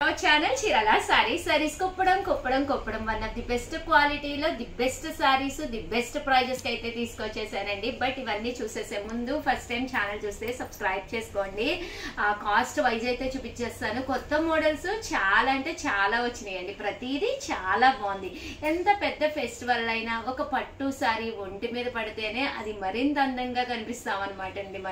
Channel Chirala sarees Kuppadam one of the best క్వాలిటీలో the best saris the best prices కి అయితే తీసుకొచ్చేసానండి. బట్ ఇవన్నీ చూసేసే ముందు ఫస్ట్ టైం ఛానల్ చూస్తే సబ్స్క్రైబ్ చేసుకోండి. కాస్ట్ వైజ్ అయితే చూపించేస్తాను. కొత్త మోడల్స్ చాలా అంటే చాలా వచ్చినాయండి. ప్రతిదీ చాలా బాగుంది. ఎంత పెద్ద ఫెస్టివల్ అయినా ఒక పట్టు సారీ ఒంటి మీద పడితేనే అది మరింత అందంగా కనిపిస్తాం అనమాట అండి.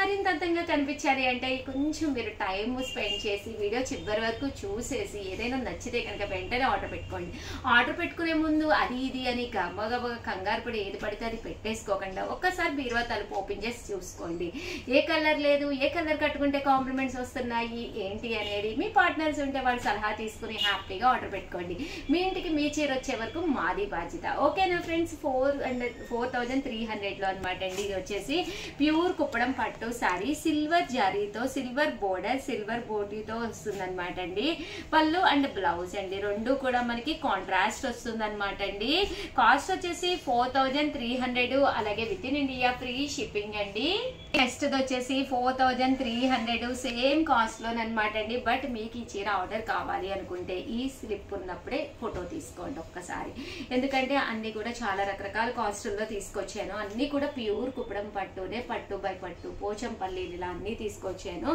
మరింత అందంగా కనిపించాలి అంటే కొంచెం మీరు టైం స్పెండ్ చేసి వీడియో చివరి వరకు చూసేసి ఏదైనా నచ్చితే కనుక వెంటనే ఆర్డర్ పెట్టుకోండి. ఆర్డర్ పెట్టుకునే ముందు అది ఇది అని గమ్మగమ్మగా కంగారు పడి ఏది పడితే అది పెట్టేసుకోకుండా ఒక్కసారి బీరువా తలుపు ఓపెన్ చేసి చూసుకోండి. ఏ కలర్ లేదు, ఏ కలర్ కట్టుకుంటే కాంప్లిమెంట్స్ వస్తున్నాయి ఏంటి అనేది మీ పార్ట్నర్స్ ఉంటే వాళ్ళ సలహా తీసుకుని హ్యాపీగా ఆర్డర్ పెట్టుకోండి. మీ ఇంటికి మీ చీర వచ్చే వరకు మాది బాధ్యత. ఓకేనా ఫ్రెండ్స్? 4,300 అనమాట అండి. ఇది వచ్చేసి ప్యూర్ కుప్పడం పట్టు సారీ సిల్వర్ జరీతో సిల్వర్ బోర్డర్ సిల్వర్ బోటీతో వస్తుంది అనమాట అండి. పళ్ళు అండ్ బ్లౌజ్ అండి రెండు కూడా మనకి కాంట్రాస్ట్ వస్తుంది అనమాట అండి. కాస్ట్ వచ్చేసి 4,300 అలాగే with in India free shipping అండి. నెక్స్ట్ వచ్చేసి 4,300 సేమ్ కాస్ట్ లోనమాట అండి. బట్ మీకు ఈ చీర ఆర్డర్ కావాలి అనుకుంటే ఈ స్లిప్ ఉన్నప్పుడే ఫోటో తీసుకోండి ఒక్కసారి. ఎందుకంటే అన్ని కూడా చాలా రకరకాల కాస్టుల్లో తీసుకొచ్చాను. అన్ని కూడా ప్యూర్ కుప్పడం పట్టునే, పట్టు బై పట్టు పోచంపల్లి ఇలా అన్ని తీసుకొచ్చాను.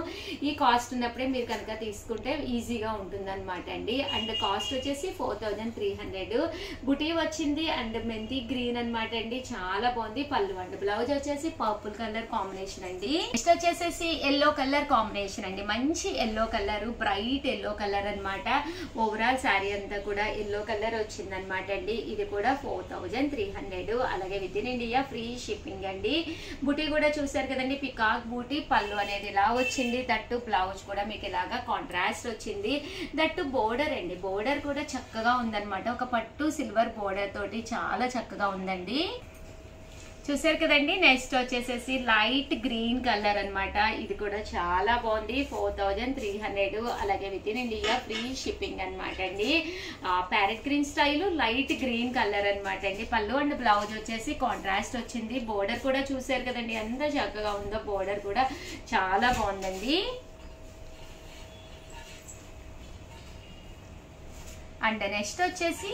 ఈ కాస్ట్ ఉన్నప్పుడే మీరు కనుక తీసుకుంటే ఈజీగా ఉంటుంది అనమాట అండి. అండ్ కాస్ట్ వచ్చేసి 4,300. బుటీ వచ్చింది అండ్ మెంతి గ్రీన్ అనమాట అండి. చాలా బాగుంది. పళ్ళు అండ్ బ్లౌజ్ వచ్చేసి పర్పుల్ కలర్ కాంబినేషన్ అండి. నెక్స్ట్ వచ్చేసేసి ఎల్లో కలర్ కాంబినేషన్ అండి. మంచి yellow colour, bright yellow colour అనమాట. ఓవరాల్ శారీ అంతా కూడా ఎల్లో కలర్ వచ్చింది అనమాట అండి. ఇది కూడా 4,300 అలాగే with in India free shipping అండి. బుటీ కూడా చూసారు కదండి, పికాక్ బూటీ. పళ్ళు అనేది ఇలా వచ్చింది. దట్టు బ్లౌజ్ కూడా మీకు ఇలాగా కాంట్రాస్ట్ వచ్చింది. దట్టు బోర్డర్ అండి. బోర్డర్ కూడా చక్కగా ఉందన్నమాట. ఒక పట్టు సిల్వర్ బోర్డర్ తోటి చాలా చక్కగా ఉందండి. చూసారు కదండి. నెక్స్ట్ వచ్చేసేసి లైట్ గ్రీన్ కలర్ అనమాట. ఇది కూడా చాలా బాగుంది. 4,300 అలాగే with in India free shipping అనమాట అండి. Parrot green style light green colour అనమాట అండి. పళ్ళు అండ్ బ్లౌజ్ వచ్చేసి కాంట్రాస్ట్ వచ్చింది. బోర్డర్ కూడా చూసారు కదండి ఎంత చక్కగా ఉందో. బోర్డర్ కూడా చాలా బాగుందండి. అండ్ నెక్స్ట్ వచ్చేసి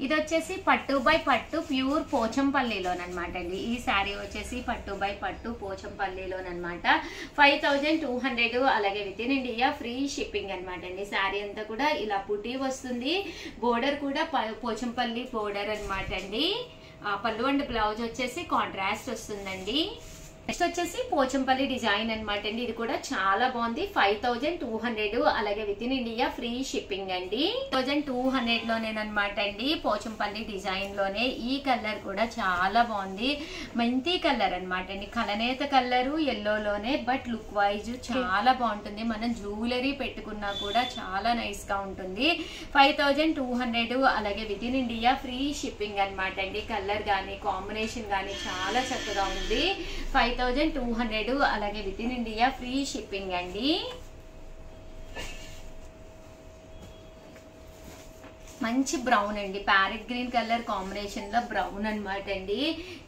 ఇది వచ్చేసి పట్టు బై పట్టు ప్యూర్ పోచంపల్లిలోనమాట అండి. ఈ శారీ వచ్చేసి పట్టు బై పట్టు పోచంపల్లిలోనమాట. 5,200 అలాగే with in India free shipping అనమాట అండి. శారీ అంతా కూడా ఇలా పుట్టి వస్తుంది. బోర్డర్ కూడా పోచంపల్లి బోర్డర్ అనమాట అండి. పళ్ళు అండ్ బ్లౌజ్ వచ్చేసి కాంట్రాస్ట్ వస్తుందండి. నెక్స్ట్ వచ్చేసి పోచంపల్లి డిజైన్ అనమాట అండి. ఇది కూడా చాలా బాగుంది. 5,200 అలాగే with in India free shipping అండి. 1,200 లోనేనమాట అండి. పోచంపల్లి డిజైన్ లోనే ఈ కలర్ కూడా చాలా బాగుంది. మెంతి కలర్ అనమాట అండి. కలనేత కలరు ఎల్లోలోనే బట్ లుక్ వైజ్ చాలా బాగుంటుంది. మనం జ్యువెలరీ పెట్టుకున్నా కూడా చాలా నైస్ గా ఉంటుంది. 5,200 అలాగే with in India free shipping అనమాట అండి. కలర్ గానీ కాంబినేషన్ గానీ చాలా చక్కగా ఉంది. 5,200 అలాగే with in India free shipping అండి. మంచి బ్రౌన్ అండి. ప్యారెట్ గ్రీన్ కలర్ కాంబినేషన్ లో బ్రౌన్ అనమాట అండి.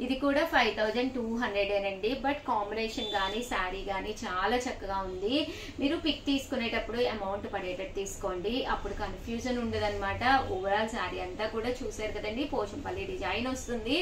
ఇది కూడా 5,200 అండి. బట్ కాంబినేషన్ గానీ శారీ గానీ చాలా చక్కగా ఉంది. మీరు పిక్ తీసుకునేటప్పుడు అమౌంట్ పడేటట్టు తీసుకోండి. అప్పుడు కన్ఫ్యూజన్ ఉండదన్నమాట. ఓవరాల్ శారీ అంతా కూడా చూసారు కదండి. పోచంపల్లి డిజైన్ వస్తుంది.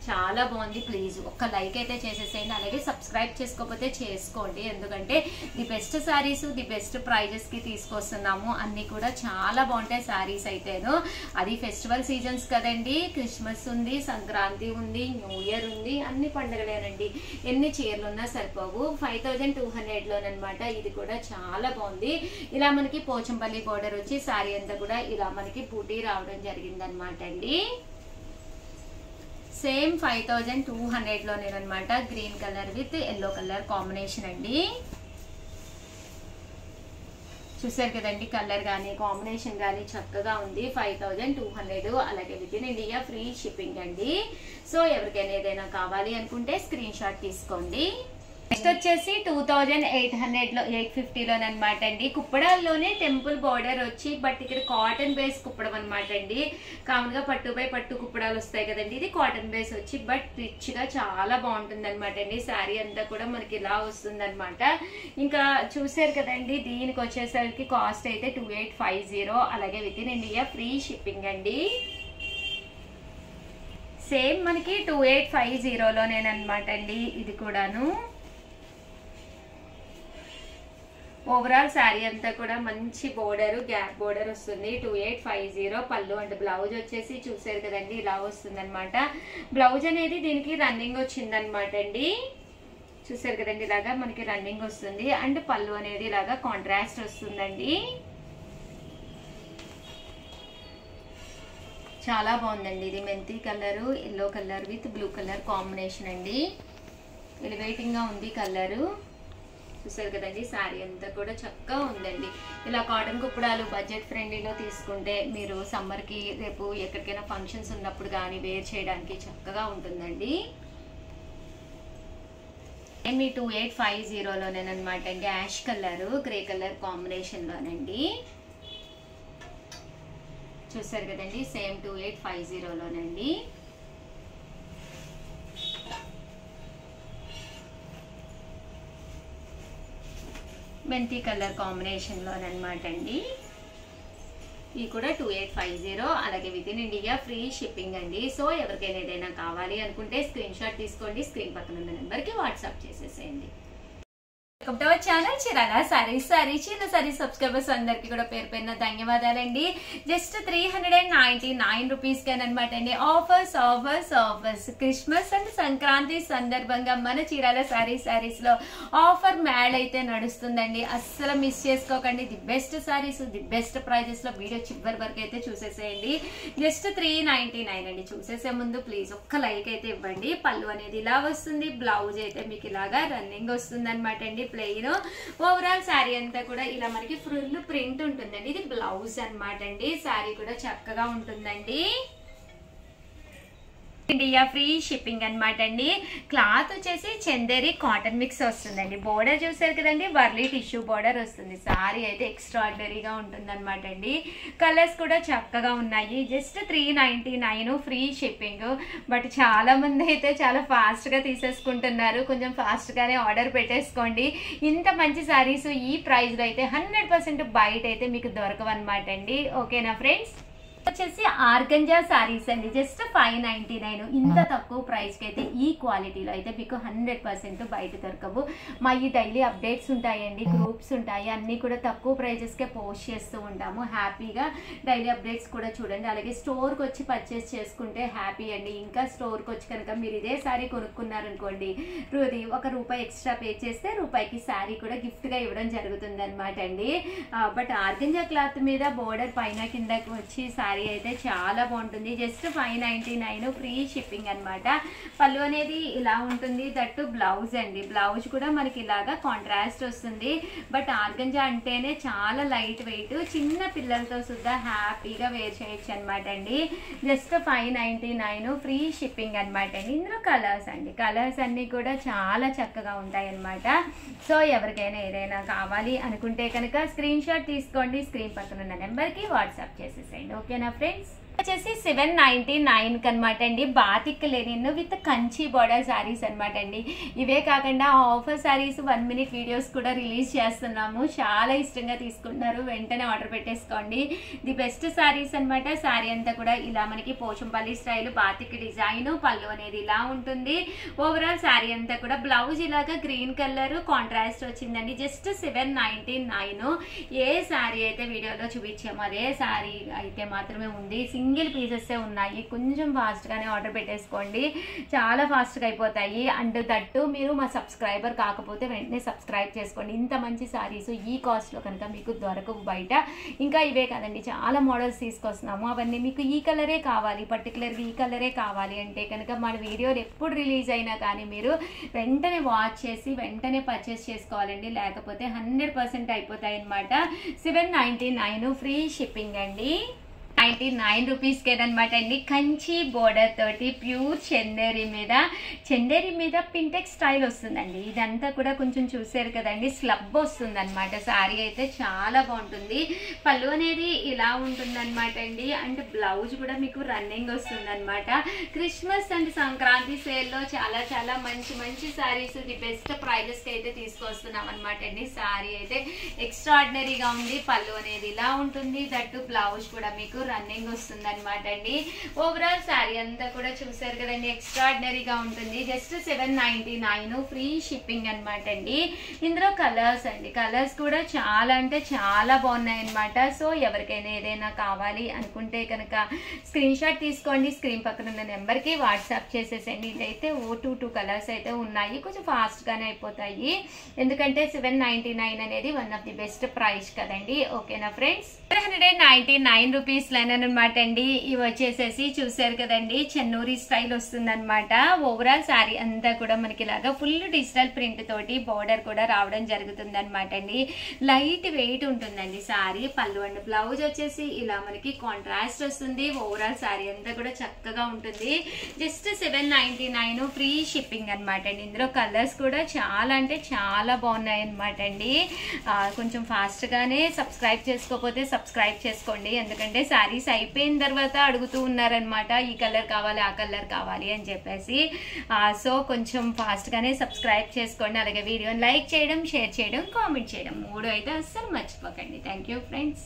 చాలా బాగుంది. ప్లీజ్ ఒక్క లైక్ అయితే చేసేసేయండి. అలాగే సబ్స్క్రైబ్ చేసుకోకపోతే చేసుకోండి. ఎందుకంటే the best sarees the best prices కి తీసుకొస్తున్నాము. అన్ని కూడా చాలా బాగుంటాయి శారీస్ అయితేను. అది ఫెస్టివల్ సీజన్స్ కదండి. క్రిస్మస్ ఉంది, సంక్రాంతి ఉంది, న్యూ ఇయర్ ఉంది, అన్ని పండుగలేనండి. ఎన్ని చీరలు ఉన్నా సరిపోవు. 5,200 లోనమాట. ఇది కూడా చాలా బాగుంది. ఇలా మనకి పోచంపల్లి బోర్డర్ వచ్చి శారీ అంతా కూడా ఇలా మనకి బూటీ రావడం జరిగింది అనమాట అండి. సేమ్ 5,200 లోనేనమాట. Green colour with yellow colour combination అండి. చూసారు కదండి. కలర్ కానీ కాంబినేషన్ కానీ చక్కగా ఉంది. 5,200 అలాగే with in India free shipping అండి. సో ఎవరికైనా ఏదైనా కావాలి అనుకుంటే స్క్రీన్ షాట్ తీసుకోండి. నెక్స్ట్ వచ్చేసి 2800లో 850లోనమాట అండి. కుప్పడాల్లోనే టెంపుల్ బార్డర్ వచ్చి బట్ ఇక్కడ కాటన్ బేస్ కుప్పడం అనమాట అండి. కామన్ గా పట్టు కుప్పడాలు వస్తాయి కదండి, ఇది కాటన్ బేస్ వచ్చి బట్ రిచ్ గా చాలా బాగుంటుంది అనమాట అండి. శారీ అంతా కూడా మనకి ఇలా వస్తుంది అనమాట. ఇంకా చూసారు కదండి, దీనికి వచ్చేసరికి కాస్ట్ అయితే 2850, అలాగే with in India free shipping అండి. సేమ్ మనకి 2850లోనేనమాట అండి ఇది కూడాను. ఓవరాల్ శారీ అంతా కూడా మంచి బోర్డర్, గ్యాప్ బోర్డర్ వస్తుంది. 2850 పళ్ళు అండ్ బ్లౌజ్ వచ్చేసి చూసారు కదండి ఇలా వస్తుంది అనమాట. బ్లౌజ్ అనేది దీనికి రన్నింగ్ వచ్చిందనమాట అండి. చూసారు కదండి ఇలాగా మనకి రన్నింగ్ వస్తుంది అండ్ పళ్ళు అనేది ఇలాగా కాంట్రాస్ట్ వస్తుందండి. చాలా బాగుందండి. ఇది మెంతి colour, yellow colour with blue colour combination అండి. ఎలివేటింగ్ గా ఉంది కలరు. చూసారు కదండి శారీ అంతా కూడా చక్కగా ఉందండి. ఇలా కాటన్ కుప్పడాలు బడ్జెట్ ఫ్రెండ్లీలో తీసుకుంటే మీరు సమ్మర్ కి రేపు ఎక్కడికైనా ఫంక్షన్స్ ఉన్నప్పుడు కానీ వేర్ చేయడానికి చక్కగా ఉంటుందండి. మీ 2850లోనేనమాట అండి. Ash colour grey colour combination లోనండి. చూసారు కదండి సేమ్ 2850లోనండి. మెంతి కలర్ కాంబినేషన్ లోనమాట అండి. ఇది కూడా 2850, అలాగే with in India free shipping అండి. సో ఎవరికైనా ఏదైనా కావాలి అనుకుంటే స్క్రీన్ షాట్ తీసుకోండి, స్క్రీన్ పక్కన ఉన్న నెంబర్కి వాట్సాప్ చేసేసేయండి. Welcome to our channel Chirala saris. Chirala saris subscribers అందరికి కూడా పేరు పేరున ధన్యవాదాలండి. జస్ట్ 399 రూపీస్ అనమాట అండి. ఆఫర్స్ క్రిస్మస్ అండ్ సంక్రాంతి సందర్భంగా మన చీరాల సారీస్ లో ఆఫర్ మ్యాడ్ అయితే నడుస్తుందండి. అస్సలు మిస్ చేసుకోకండి. The best saris, the best prices లో వీడియో చివరి వరకు అయితే చూసేసేయండి. జస్ట్ 399 అండి. చూసేసే ముందు ప్లీజ్ ఒక్క లైక్ అయితే ఇవ్వండి. పళ్ళు అనేది ఇలా వస్తుంది, బ్లౌజ్ అయితే మీకు ఇలాగా రన్నింగ్ వస్తుంది అనమాట అండి. ప్లెయిన్ ఓవరాల్ శారీ అంతా కూడా ఇలా మనకి ఫుల్ ప్రింట్ ఉంటుందండి. ఇది బ్లౌజ్ అనమాట అండి. శారీ కూడా చక్కగా ఉంటుందండి. ఇండియా ఫ్రీ షిప్పింగ్ అనమాట అండి. క్లాత్ వచ్చేసి చందేరి కాటన్ మిక్స్ వస్తుందండి. బోర్డర్ చూసారు కదండి, వర్లీ టిష్యూ బోర్డర్ వస్తుంది. శారీ అయితే ఎక్స్ట్రాడినరీగా ఉంటుంది అనమాట అండి. కలర్స్ కూడా చక్కగా ఉన్నాయి. Just 399 free shipping. బట్ చాలా మంది అయితే చాలా ఫాస్ట్ గా తీసేసుకుంటున్నారు. కొంచెం ఫాస్ట్ గానే ఆర్డర్ పెట్టేసుకోండి. ఇంత మంచి శారీస్ ఈ ప్రైస్ లో అయితే 100% బయట అయితే మీకు దొరకవు అనమాట అండి. ఓకేనా ఫ్రెండ్స్? వచ్చేసి ఆర్గంజా సారీస్ అండి. జస్ట్ 599. ఇంత తక్కువ ప్రైస్ కి అయితే ఈ క్వాలిటీలో అయితే మీకు 100% బయట దొరకవు. మా ఈ డైలీ అప్డేట్స్ ఉంటాయండి, గ్రూప్స్ ఉంటాయి, అన్ని కూడా తక్కువ ప్రైజెస్ కే పోస్ట్ చేస్తూ ఉంటాము. హ్యాపీగా డైలీ అప్డేట్స్ కూడా చూడండి. అలాగే స్టోర్ కి వచ్చి పర్చేస్ చేసుకుంటే హ్యాపీ అండి. ఇంకా స్టోర్ కి వచ్చి కనుక మీరు ఇదే సారీ కొనుక్కున్నారనుకోండి, ₹1 ఎక్స్ట్రా పే చేస్తే రూపాయికి శారీ కూడా గిఫ్ట్ గా ఇవ్వడం జరుగుతుంది అనమాట అండి. బట్ ఆర్గంజా క్లాత్ మీద బోర్డర్ పైన కిందకి వచ్చి శారీ అయితే చాలా బాగుంటుంది. జస్ట్ 599 ఫ్రీ షిప్పింగ్ అనమాట. పళ్ళు అనేది ఇలా ఉంటుంది. దట్టు బ్లౌజ్ అండి. బ్లౌజ్ కూడా మనకి ఇలాగా కాంట్రాస్ట్ వస్తుంది. బట్ ఆర్గంజా అంటేనే చాలా లైట్ వెయిట్, చిన్న పిల్లలతో సుద్దా హ్యాపీగా వేర్ చేయొచ్చు అనమాట అండి. జస్ట్ 599 ఫ్రీ షిప్పింగ్ అనమాట అండి. ఇందులో కలర్స్ అండి, కలర్స్ అన్ని కూడా చాలా చక్కగా ఉంటాయి అనమాట. సో ఎవరికైనా ఏదైనా కావాలి అనుకుంటే కనుక స్క్రీన్ షాట్ తీసుకోండి, స్క్రీన్ పక్కన ఉన్న నెంబర్కి వాట్సాప్ చేసేసేయండి. ఓకేనా ఫ్రెండ్స్? వచ్చేసి 799 అనమాట అండి. Batik Lenin with Kanchi border saris అనమాట అండి. ఇవే కాకుండా ఆఫర్ శారీస్ 1 మినిట్ వీడియోస్ కూడా రిలీజ్ చేస్తున్నాము. చాలా ఇష్టంగా తీసుకుంటున్నారు, వెంటనే ఆర్డర్ పెట్టేసుకోండి. ది బెస్ట్ శారీస్ అనమాట. శారీ అంతా కూడా ఇలా మనకి పోచంపల్లి స్టైల్ బాతిక్ డిజైన్, పళ్ళు అనేది ఇలా ఉంటుంది. ఓవరాల్ శారీ అంతా కూడా బ్లౌజ్ ఇలాగా గ్రీన్ కలర్ కాంట్రాస్ట్ వచ్చిందండి. జస్ట్ 799. ఏ శారీ అయితే వీడియోలో చూపించామో అదే శారీ అయితే మాత్రమే ఉంది. సింగిల్ పీసెస్ ఉన్నాయి. కొంచెం ఫాస్ట్ గానే ఆర్డర్ పెట్టేసుకోండి, చాలా ఫాస్ట్ గా అయిపోతాయి. అండ్ దట్టు మీరు మా సబ్స్క్రైబర్ కాకపోతే వెంటనే సబ్స్క్రైబ్ చేసుకోండి. ఇంత మంచి సారీస్ ఈ కాస్ట్ లో కనుక మీకు దొరకవు బయట. ఇంకా ఇవే కాదండి, చాలా మోడల్స్ తీసుకొస్తున్నాము. అవన్నీ మీకు ఈ కలరే కావాలి, పర్టికులర్గా ఈ కలరే కావాలి అంటే కనుక మన వీడియోలు ఎప్పుడు రిలీజ్ అయినా కానీ మీరు వెంటనే వాచ్ చేసి వెంటనే పర్చేస్ చేసుకోవాలండి. లేకపోతే 100% అయిపోతాయి అనమాట. 799 ఫ్రీ షిప్పింగ్ అండి. 99 రూపీస్కేనమాట అండి. కంచి బోర్డర్ తోటి ప్యూర్ చందేరి మీద పింటెక్స్ స్టైల్ వస్తుందండి. ఇదంతా కూడా కొంచెం చూసారు కదండి, స్లబ్ వస్తుంది అనమాట. సారీ అయితే చాలా బాగుంటుంది. పళ్ళు అనేది ఇలా ఉంటుంది అనమాట అండి. అండ్ బ్లౌజ్ కూడా మీకు రన్నింగ్ వస్తుంది అనమాట. క్రిస్మస్ అండ్ సంక్రాంతి సేల్లో చాలా చాలా మంచి మంచి సారీస్ ది బెస్ట్ ప్రైజెస్ కి అయితే తీసుకొస్తున్నాం అనమాట అండి. సారీ అయితే ఎక్స్ట్రాడినరీగా ఉంది. పళ్ళు అనేది ఇలా ఉంటుంది, దట్టు బ్లౌజ్ కూడా మీకు రన్నింగ్ వస్తుంది అనమాట అండి. ఓవరాల్ సారీ అంతా కూడా చూసారు కదండి, ఎక్స్ట్రాడినరీగా ఉంటుంది. జస్ట్ 799 ఫ్రీ షిప్పింగ్ అనమాట అండి. ఇందులో కలర్స్ అండి, కలర్స్ కూడా చాలా అంటే చాలా బాగున్నాయి అనమాట. సో ఎవరికైనా ఏదైనా కావాలి అనుకుంటే కనుక స్క్రీన్ షాట్ తీసుకోండి, స్క్రీన్ పక్కన ఉన్న నెంబర్కి వాట్సాప్ చేసేసండి. ఇదైతే 2 కలర్స్ అయితే ఉన్నాయి, కొంచెం ఫాస్ట్గానే అయిపోతాయి ఎందుకంటే 799 అనేది one of the best price కదండి. ఓకేనా ఫ్రెండ్స్, 199 రూపీస్లోనమాట అండి. ఇవి వచ్చేసేసి చూసారు కదండి, చెన్నూరి స్టైల్ వస్తుంది అనమాట. ఓవరాల్ శారీ అంతా కూడా మనకి ఇలాగా ఫుల్ డిజిటల్ ప్రింట్ తోటి బోర్డర్ కూడా రావడం జరుగుతుంది అనమాట అండి. లైట్ వెయిట్ ఉంటుందండి శారీ. పళ్ళు అండ్ బ్లౌజ్ వచ్చేసి ఇలా మనకి కాంట్రాస్ట్ వస్తుంది. ఓవరాల్ శారీ అంతా కూడా చక్కగా ఉంటుంది. జస్ట్ 799 ఫ్రీ షిప్పింగ్ అనమాట అండి. ఇందులో కలర్స్ కూడా చాలా అంటే చాలా బాగున్నాయి అనమాట అండి. కొంచెం ఫాస్ట్గానే సబ్స్క్రైబ్ చేసుకోకపోతే సబ్స్క్రైబ్ చేసుకోండి, ఎందుకంటే శారీస్ అయిపోయిన తర్వాత అడుగుతూ ఉన్నారనమాట, ఈ కలర్ కావాలి ఆ కలర్ కావాలి అని చెప్పేసి. సో కొంచెం ఫాస్ట్గానే సబ్స్క్రైబ్ చేసుకోండి. అలాగే వీడియోని లైక్ చేయడం, షేర్ చేయడం, కామెంట్ చేయడం 3 అయితే అస్సలు మర్చిపోకండి. Thank you friends.